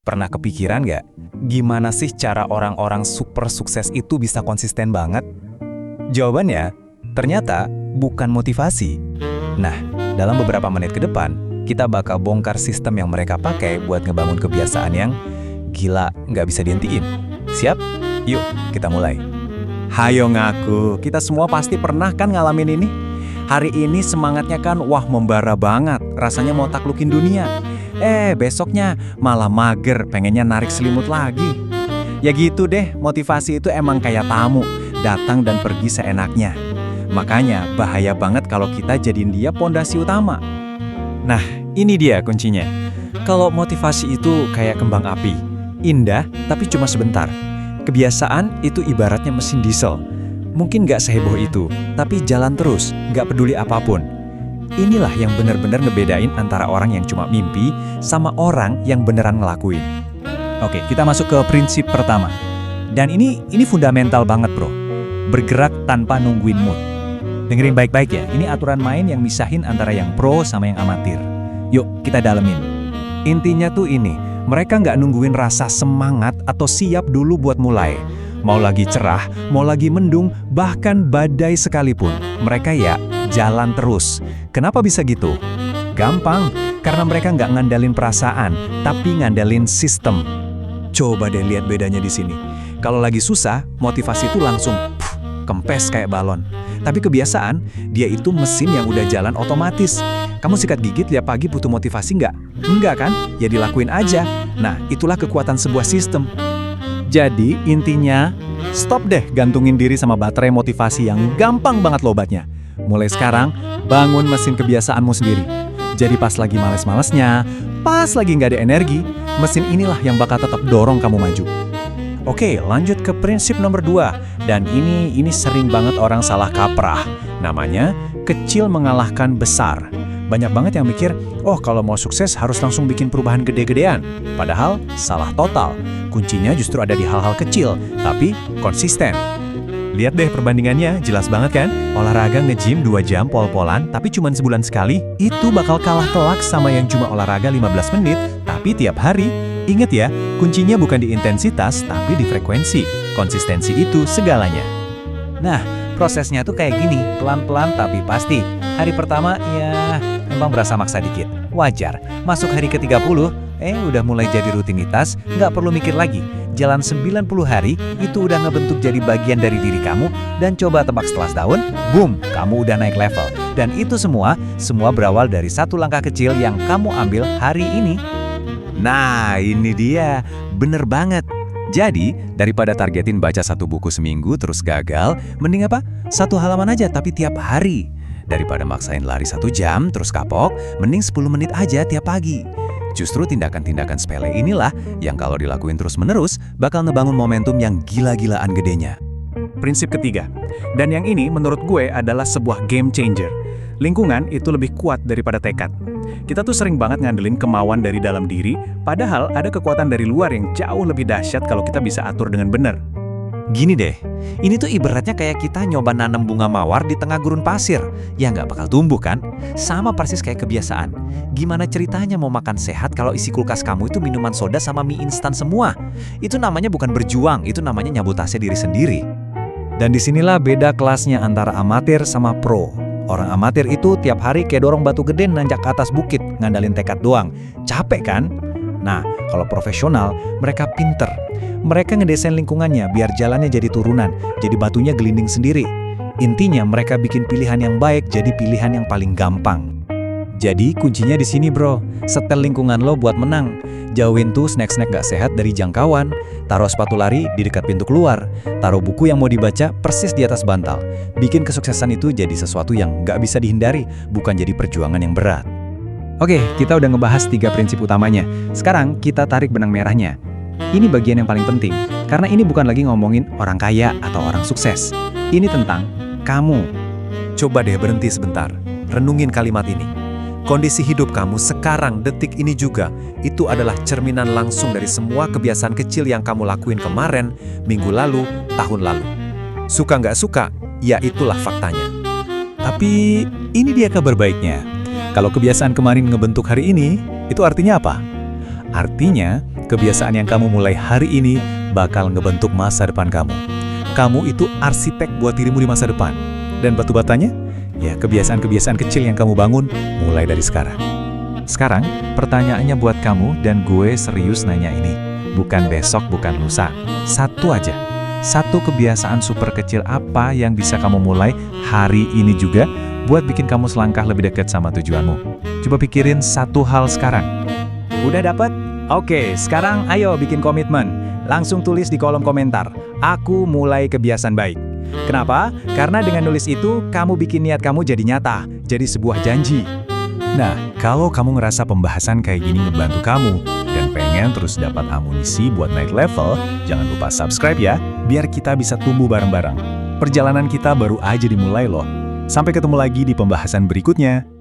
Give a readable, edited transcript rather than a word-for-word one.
Pernah kepikiran nggak? Gimana sih cara orang-orang super sukses itu bisa konsisten banget? Jawabannya, ternyata bukan motivasi. Nah, dalam beberapa menit ke depan, kita bakal bongkar sistem yang mereka pakai buat ngebangun kebiasaan yang gila nggak bisa dihentiin. Siap? Yuk, kita mulai. Hayo ngaku, kita semua pasti pernah kan ngalamin ini? Hari ini semangatnya kan wah membara banget, rasanya mau taklukin dunia. Besoknya malah mager, pengennya narik selimut lagi. Ya gitu deh, motivasi itu emang kayak tamu, datang dan pergi seenaknya. Makanya bahaya banget kalau kita jadiin dia pondasi utama. Nah, ini dia kuncinya. Kalau motivasi itu kayak kembang api, indah tapi cuma sebentar. Kebiasaan itu ibaratnya mesin diesel. Mungkin nggak seheboh itu, tapi jalan terus, nggak peduli apapun. Inilah yang benar-benar ngebedain antara orang yang cuma mimpi sama orang yang beneran ngelakuin. Oke, kita masuk ke prinsip pertama. Dan ini fundamental banget bro. Bergerak tanpa nungguin mood. Dengerin baik-baik ya, ini aturan main yang misahin antara yang pro sama yang amatir. Yuk, kita dalemin. Intinya tuh ini, mereka nggak nungguin rasa semangat atau siap dulu buat mulai. Mau lagi cerah, mau lagi mendung, bahkan badai sekalipun. Mereka ya jalan terus. Kenapa bisa gitu? Gampang, karena mereka nggak ngandalin perasaan, tapi ngandalin sistem. Coba deh lihat bedanya di sini. Kalau lagi susah, motivasi itu langsung kempes kayak balon. Tapi kebiasaan, dia itu mesin yang udah jalan otomatis. Kamu sikat gigi tiap pagi butuh motivasi nggak? Enggak kan? Ya dilakuin aja. Nah, itulah kekuatan sebuah sistem. Jadi intinya, stop deh gantungin diri sama baterai motivasi yang gampang banget lobatnya. Mulai sekarang, bangun mesin kebiasaanmu sendiri. Jadi pas lagi males-malesnya, pas lagi nggak ada energi, mesin inilah yang bakal tetap dorong kamu maju. Oke, lanjut ke prinsip nomor 2. Dan ini sering banget orang salah kaprah. Namanya, kecil mengalahkan besar. Banyak banget yang mikir, oh kalau mau sukses harus langsung bikin perubahan gede-gedean. Padahal salah total. Kuncinya justru ada di hal-hal kecil, tapi konsisten. Lihat deh perbandingannya, jelas banget kan? Olahraga nge-gym 2 jam pol-polan, tapi cuma sebulan sekali, itu bakal kalah telak sama yang cuma olahraga 15 menit, tapi tiap hari. Ingat ya, kuncinya bukan di intensitas, tapi di frekuensi. Konsistensi itu segalanya. Nah, prosesnya tuh kayak gini, pelan-pelan tapi pasti. Hari pertama, ya memang berasa maksa dikit. Wajar, masuk hari ke-30, udah mulai jadi rutinitas, nggak perlu mikir lagi. Jalan 90 hari, itu udah ngebentuk jadi bagian dari diri kamu, dan coba tebak setelah setahun, boom, kamu udah naik level. Dan itu semua berawal dari satu langkah kecil yang kamu ambil hari ini. Nah, ini dia, bener banget. Jadi, daripada targetin baca 1 buku seminggu terus gagal, mending apa? 1 halaman aja tapi tiap hari. Daripada maksain lari 1 jam terus kapok, mending 10 menit aja tiap pagi. Justru tindakan-tindakan sepele inilah yang kalau dilakuin terus-menerus bakal ngebangun momentum yang gila-gilaan gedenya. Prinsip ketiga, dan yang ini menurut gue adalah sebuah game changer. Lingkungan itu lebih kuat daripada tekad. Kita tuh sering banget ngandelin kemauan dari dalam diri, padahal ada kekuatan dari luar yang jauh lebih dahsyat kalau kita bisa atur dengan benar. Gini deh, ini tuh ibaratnya kayak kita nyoba nanam bunga mawar di tengah gurun pasir. Ya nggak bakal tumbuh kan? Sama persis kayak kebiasaan. Gimana ceritanya mau makan sehat kalau isi kulkas kamu itu minuman soda sama mie instan semua? Itu namanya bukan berjuang, itu namanya nyabotase diri sendiri. Dan disinilah beda kelasnya antara amatir sama pro. Orang amatir itu tiap hari kayak dorong batu gede nanjak ke atas bukit, ngandalin tekad doang. Capek kan? Nah, kalau profesional, mereka pinter. Mereka ngedesain lingkungannya biar jalannya jadi turunan, jadi batunya gelinding sendiri. Intinya mereka bikin pilihan yang baik jadi pilihan yang paling gampang. Jadi kuncinya di sini bro, setel lingkungan lo buat menang. Jauhin tuh snack-snack gak sehat dari jangkauan. Taruh sepatu lari di dekat pintu keluar. Taruh buku yang mau dibaca persis di atas bantal. Bikin kesuksesan itu jadi sesuatu yang gak bisa dihindari, bukan jadi perjuangan yang berat. Oke, kita udah ngebahas 3 prinsip utamanya. Sekarang kita tarik benang merahnya. Ini bagian yang paling penting, karena ini bukan lagi ngomongin orang kaya atau orang sukses. Ini tentang kamu. Coba deh berhenti sebentar, renungin kalimat ini. Kondisi hidup kamu sekarang, detik ini juga, itu adalah cerminan langsung dari semua kebiasaan kecil yang kamu lakuin kemarin, minggu lalu, tahun lalu. Suka nggak suka, ya itulah faktanya. Tapi ini dia kabar baiknya. Kalau kebiasaan kemarin ngebentuk hari ini, itu artinya apa? Artinya, kebiasaan yang kamu mulai hari ini bakal ngebentuk masa depan kamu. Kamu itu arsitek buat dirimu di masa depan. Dan batu batanya? Ya, kebiasaan-kebiasaan kecil yang kamu bangun mulai dari sekarang. Sekarang, pertanyaannya buat kamu dan gue serius nanya ini. Bukan besok, bukan lusa. Satu aja. Satu kebiasaan super kecil apa yang bisa kamu mulai hari ini juga buat bikin kamu selangkah lebih dekat sama tujuanmu. Coba pikirin satu hal sekarang. Udah dapet? Oke, sekarang ayo bikin komitmen. Langsung tulis di kolom komentar, aku mulai kebiasaan baik. Kenapa? Karena dengan nulis itu, kamu bikin niat kamu jadi nyata, jadi sebuah janji. Nah, kalau kamu ngerasa pembahasan kayak gini ngebantu kamu, dan pengen terus dapat amunisi buat naik level, jangan lupa subscribe ya, biar kita bisa tumbuh bareng-bareng. Perjalanan kita baru aja dimulai loh. Sampai ketemu lagi di pembahasan berikutnya.